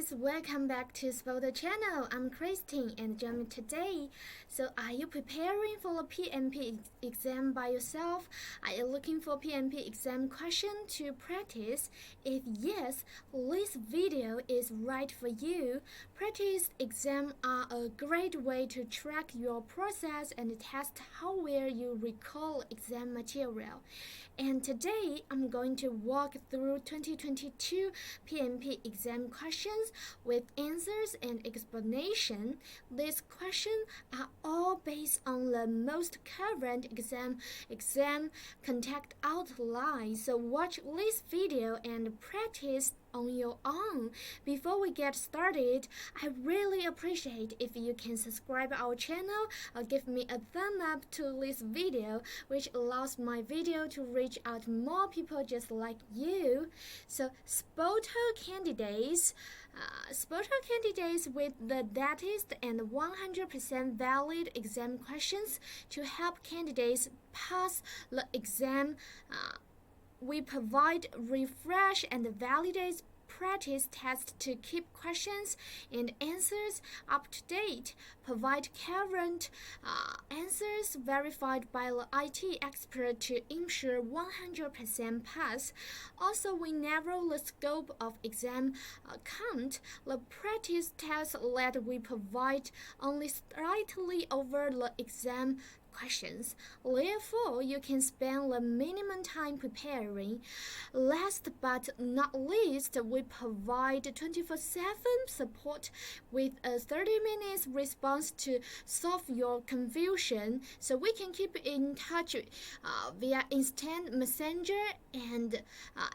guys, welcome back to SPOTO channel. I'm Christine and join me today. So are you preparing for a PMP exam by yourself? Are you looking for PMP exam question to practice? If yes, this video is right for you. Practice exams are a great way to track your process and test how well you recall exam material. And today I'm going to walk through 2022 PMP exam questions with answers and explanation. These questions are all based on the most current exam contact outline. So watch this video and practice on your own. Before we get started, I really appreciate if you can subscribe our channel or give me a thumb up to this video, which allows my video to reach out more people just like you. So SPOTO candidates with the latest and 100% valid exam questions to help candidates pass the exam. We provide refresh and validate practice tests to keep questions and answers up to date, provide current answers verified by the IT expert to ensure 100% pass. Also, we narrow the scope of exam count. The practice tests that we provide only slightly over the exam questions. Therefore, you can spend the minimum time preparing. Last but not least, we provide 24/7 support with a 30 minutes response to solve your confusion. So we can keep in touch via instant messenger and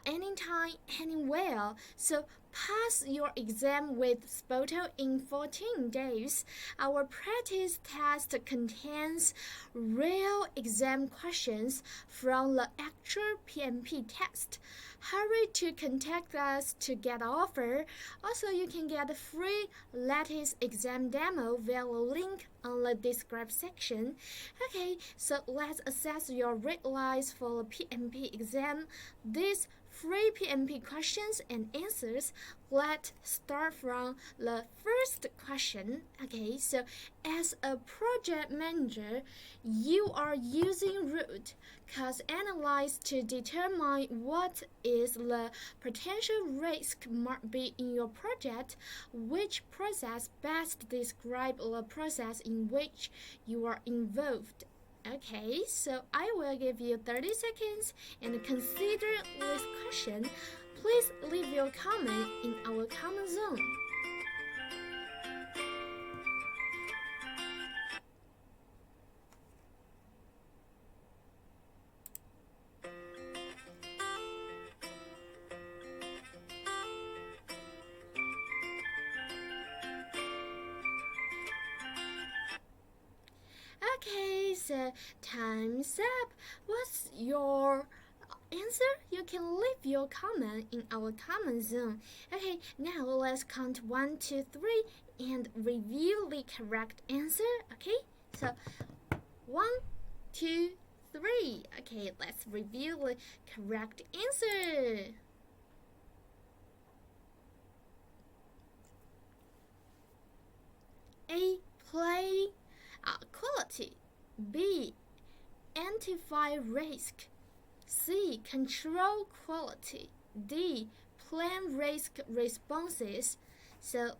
anytime, anywhere. So pass your exam with SPOTO in 14 days. Our practice test contains real exam questions from the actual PMP test. Hurry to contact us to get offer. Also, you can get a free latest exam demo via the link on the describe section. Okay, so let's assess your red lines for the PMP exam. These free PMP questions and answers. Let's start from the first question. Okay, so as a project manager, you are using root cause analysis to determine what is the potential risk might be in your project. Which process best describes the process in which you are involved? Okay, so I will give you 30 seconds and consider this question. Please leave your comment in our comment zone. Okay, so time's up. What's your answer? You can leave your comment in our comment zone. Okay, now let's count 1, 2, 3 and review the correct answer. Okay, so 1, 2, 3. Okay, let's review the correct answer. A. Play quality. B. Identify risk. C. Control quality. D. Plan risk responses. So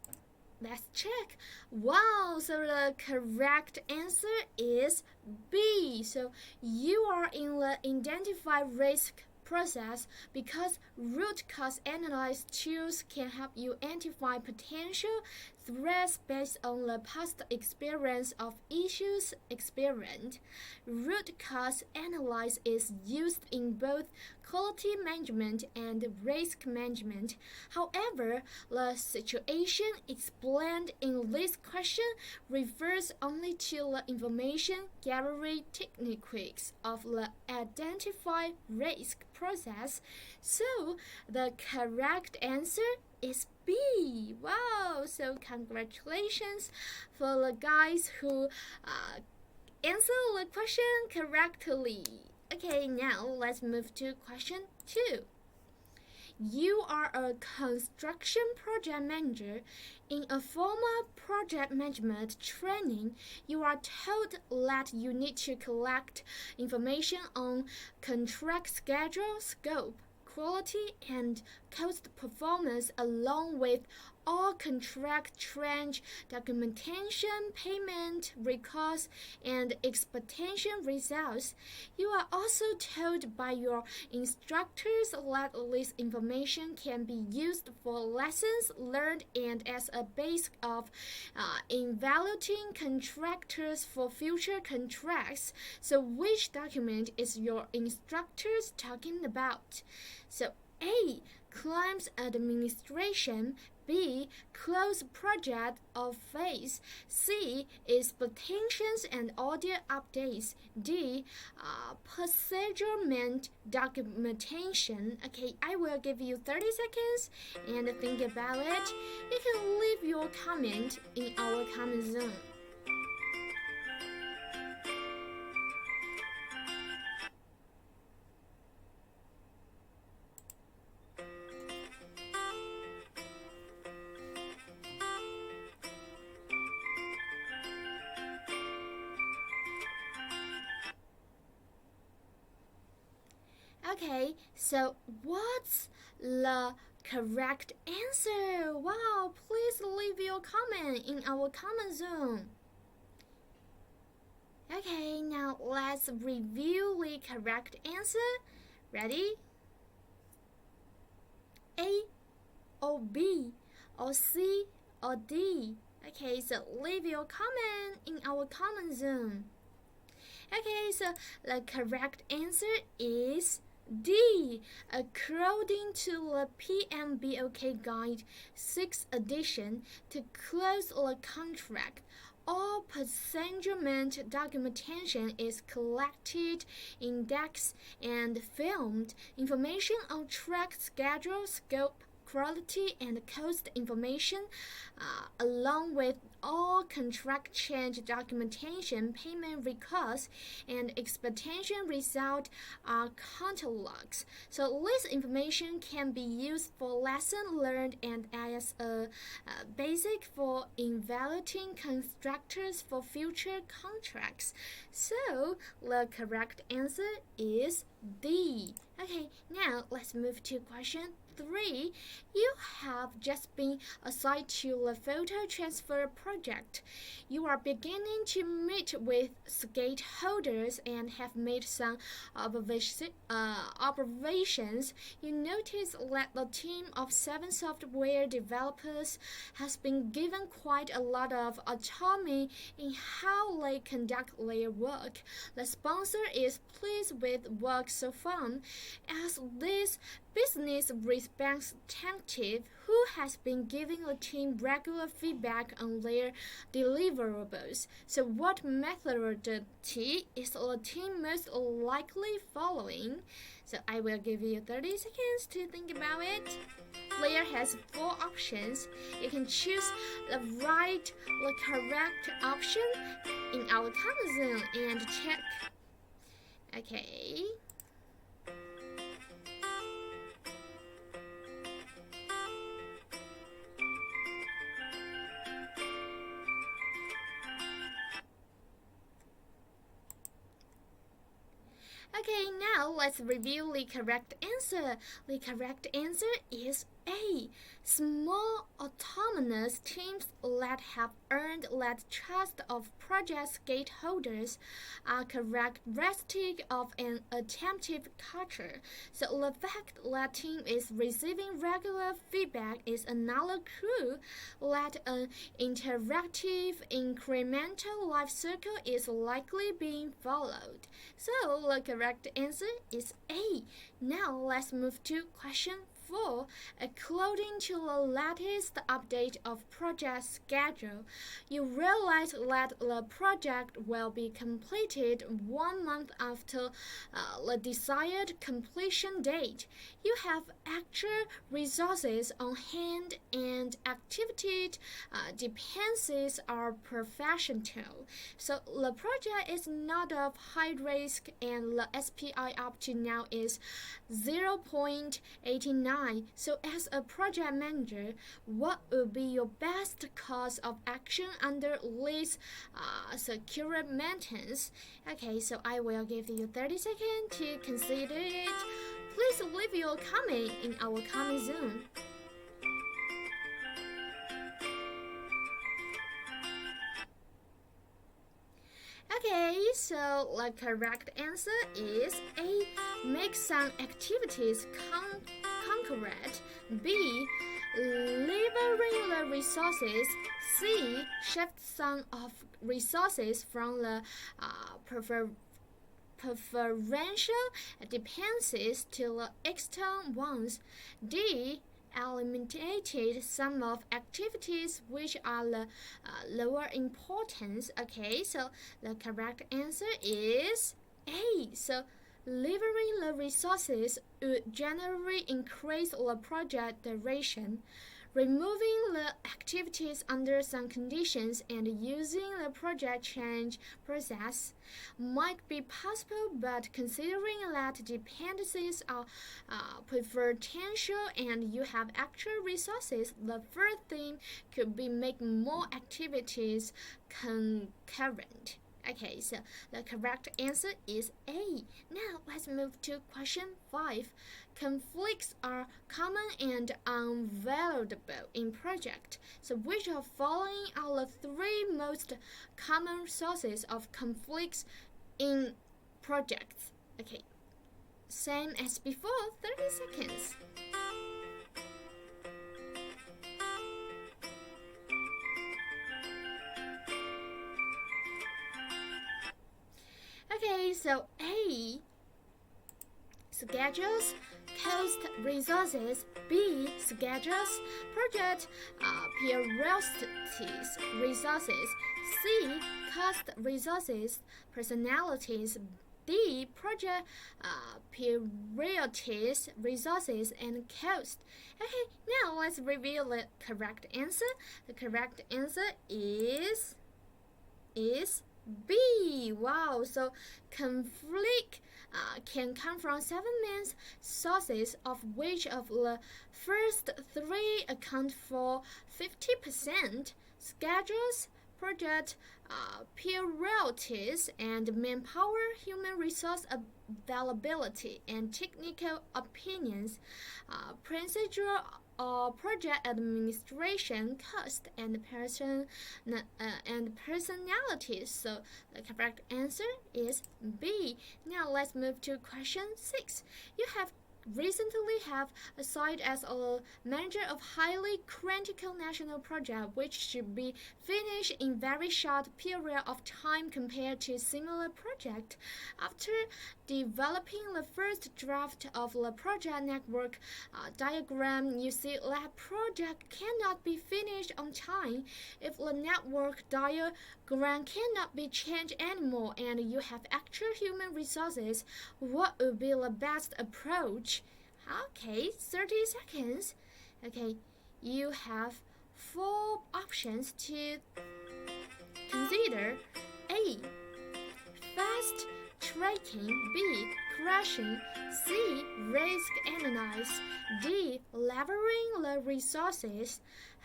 let's check. Wow, so the correct answer is B. So you are in the identify risk process because root cause analysis tools can help you identify potential threats based on the past experience of issues experienced. Root cause analysis is used in both quality management and risk management. However, the situation explained in this question refers only to the information gathering techniques of the identify risk process. So the correct answer is B. Wow, so congratulations for the guys who answer the question correctly. Okay, now let's move to question 2. you are a construction project manager. In a formal project management training, you are told that you need to collect information on contract schedule, scope, quality, and cost performance, along with all contract tranche documentation, payment records, and expectation results. You are also told by your instructors that this information can be used for lessons learned and as a base of evaluating contractors for future contracts. So which document is your instructors talking about? So A. Claims administration. B. Close project or phase. C. Expectations and audit updates. D. Procurement documentation. Okay, I will give you 30 seconds and think about it. You can leave your comment in our comment zone. Okay, so what's the correct answer? Wow, please leave your comment in our comment zone. Okay, now let's review the correct answer. Ready? A or B or C or D? Okay, so leave your comment in our comment zone. Okay, so the correct answer is D. According to the PMBOK Guide 6th edition, to close the contract, all procurement documentation is collected, indexed, and filmed. Information on track schedule, scope, quality, and cost information, along with all contract change documentation, payment records, and expectation result are catalogs. So this information can be used for lesson learned and as a basic for evaluating constructors for future contracts. So the correct answer is D. Okay, now let's move to question 3. You have just been assigned to the photo transfer project. You are beginning to meet with stakeholders and have made some observations. You notice that the team of 7 software developers has been given quite a lot of autonomy in how they conduct their work. The sponsor is pleased with work so far, as this business representative who has been giving the team regular feedback on their deliverables. So what methodology is the team most likely following? So I will give you 30 seconds to think about it. Player has 4 options. You can choose the correct option in our comment zone and check. Okay. Okay, now let's review the correct answer. The correct answer is A. Small autonomous teams that have earned the trust of project stakeholders are characteristic of an attentive culture. So the fact that team is receiving regular feedback is another clue that an interactive incremental life cycle is likely being followed. So the correct answer is A. Now let's move to question 4. According to the latest update of project schedule, you realize that the project will be completed 1 month after the desired completion date. You have extra resources on hand and activity dependencies are professional. So the project is not of high risk and the SPI up to now is 0.89. design. So as a project manager, what would be your best course of action under this secure maintenance? Okay, so I will give you 30 seconds to consider it. Please leave your comment in our comment zone. Okay, so the correct answer is A. Make some activities concurrent. B. Leveraging the resources. C. Shift some of resources from the preferential dependencies to the external ones. D. Eliminated some of activities which are the lower importance. Okay, so the correct answer is A. So leveraging the resources would generally increase the project duration. Removing the activities under some conditions and using the project change process might be possible, but considering that dependencies are preferential and you have actual resources, the first thing could be make more activities concurrent. Okay, so the correct answer is A. Now let's move to question 5. Conflicts are common and unavoidable in project. So which of following are the 3 most common sources of conflicts in projects? Okay, same as before, 30 seconds. Okay, so A. Schedules, cost resources. B. Schedules, project priorities resources. C. Cost resources, personalities. D. Project priorities resources and cost. Okay, now let's review the correct answer. The correct answer is B. Wow, so conflict can come from 7 main sources, of which of the first 3 account for 50%. Schedules, project priorities, and manpower, human resource availability, and technical opinions. Procedural or project administration, cost, and personalities. So the correct answer is B. Now let's move to question 6. You have recently assigned as a manager of highly critical national project which should be finished in very short period of time compared to similar project. After developing the first draft of the project network diagram, you see that project cannot be finished on time if the network diagram cannot be changed anymore and you have actual human resources. What would be the best approach? Okay, 30 seconds. Okay, you have 4 options to consider. A. Fast tracking. B. Crashing. C. Risk analyze. D. Leveraging the resources.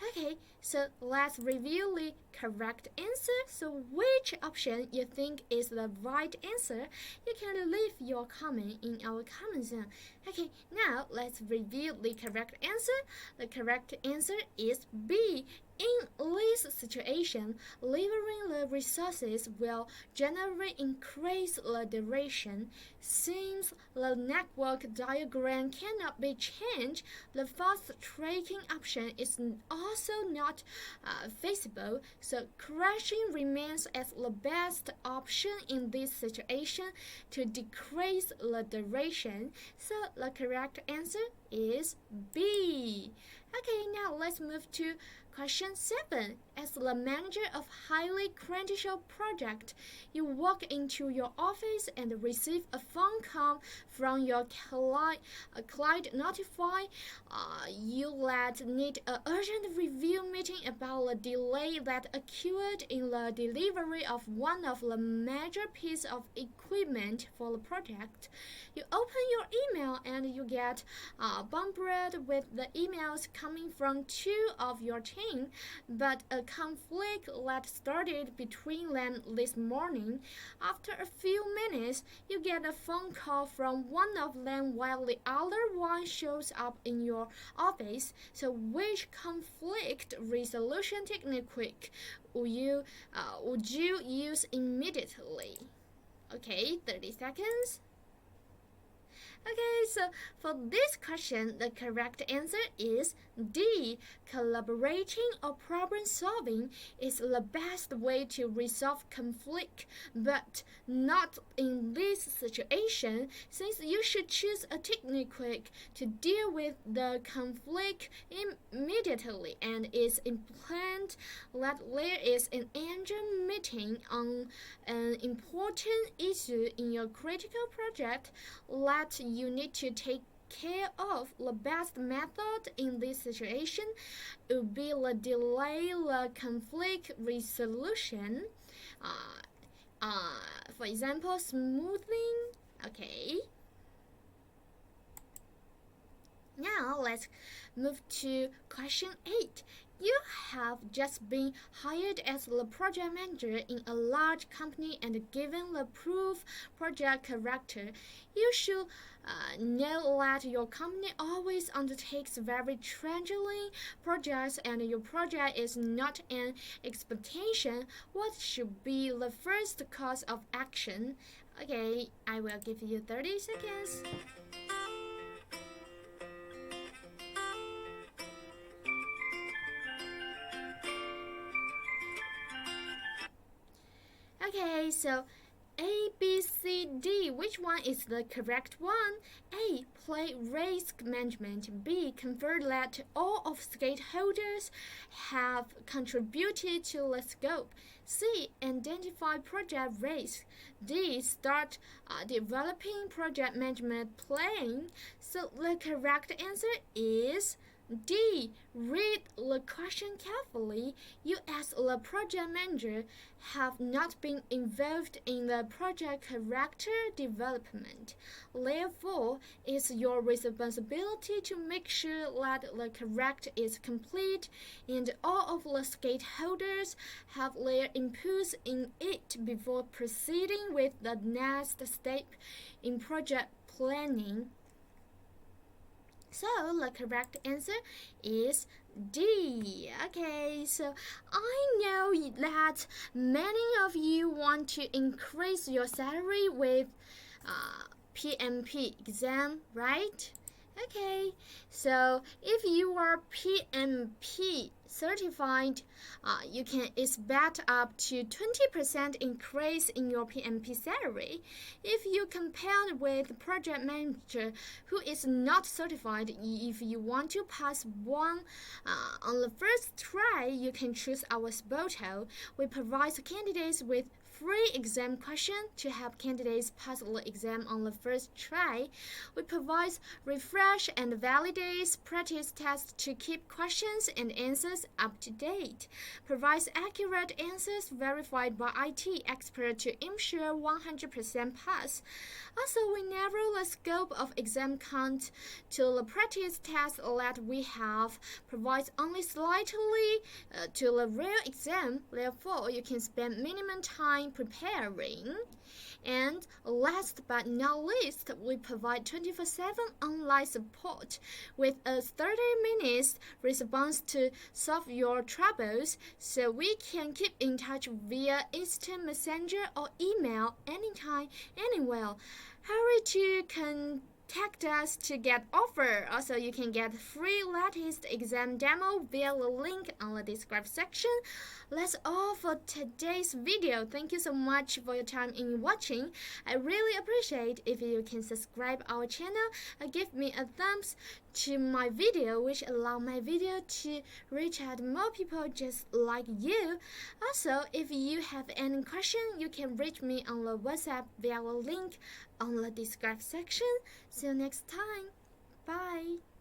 Okay, so let's review the correct answer. So which option you think is the right answer? You can leave your comment in our comment zone. Okay, now let's review the correct answer. The correct answer is B. In this situation, leveraging the resources will generally increase the duration. Since the network diagram cannot be changed, the fast tracking option is also not feasible, so crashing remains as the best option in this situation to decrease the duration. So the correct answer is B. Okay, now let's move to Question 7. As the manager of highly critical project, you walk into your office and receive a phone call from your client notify you that need an urgent review meeting about the delay that occurred in the delivery of one of the major pieces of equipment for the project. You open your email and you get bombarded with the emails coming from two of your team, but a conflict that started between them this morning. After a few minutes, you get a phone call from one of them while the other one shows up in your office. So which conflict resolution technique would you use immediately? Okay, 30 seconds. Okay, so for this question, the correct answer is D. Collaborating or problem solving is the best way to resolve conflict, but not in this situation, since you should choose a technique to deal with the conflict immediately and is implied that there is an urgent meeting on an important issue in your critical project that you need to take care of. The best method in this situation would be the delay the conflict resolution. For example, smoothing. Okay. Now let's move to question 8. You have just been hired as the project manager in a large company and given the proof project character. You should know that your company always undertakes very challenging projects and your project is not an expectation. What should be the first course of action? Okay, I will give you 30 seconds. Okay, so A, B, C, D. Which one is the correct one? A. Play risk management. B. Convert that all of stakeholders have contributed to the scope. C. Identify project risk. D. Start developing project management plan. So the correct answer is D. Read the question carefully. You as the project manager have not been involved in the project character development. Therefore, it's your responsibility to make sure that the character is complete and all of the stakeholders have their inputs in it before proceeding with the next step in project planning. So the correct answer is D. Okay, so I know that many of you want to increase your salary with PMP exam, right? Okay, so if you are PMP certified, you can expect up to 20% increase in your PMP salary. If you compare with project manager who is not certified, if you want to pass one on the first try, you can choose our SPOTO. We provide candidates with free exam question to help candidates pass the exam on the first try. We provide refresh and validate practice tests to keep questions and answers up to date. Provides accurate answers verified by IT expert to ensure 100% pass. Also, we narrow the scope of exam count to the practice test that we have. Provides only slightly to the real exam. Therefore, you can spend minimum time preparing. And last but not least, we provide 24/7 online support with a 30 minutes response to solve your troubles, so we can keep in touch via instant messenger or email anytime, anywhere. Hurry to Contact us to get offer. Also, you can get free latest exam demo via the link on the description section. That's all for today's video. Thank you so much for your time in watching. I really appreciate if you can subscribe our channel and give me a thumbs to my video, which allow my video to reach out more people just like you. Also, if you have any question, you can reach me on the WhatsApp via the link on the description section. See you next time. Bye.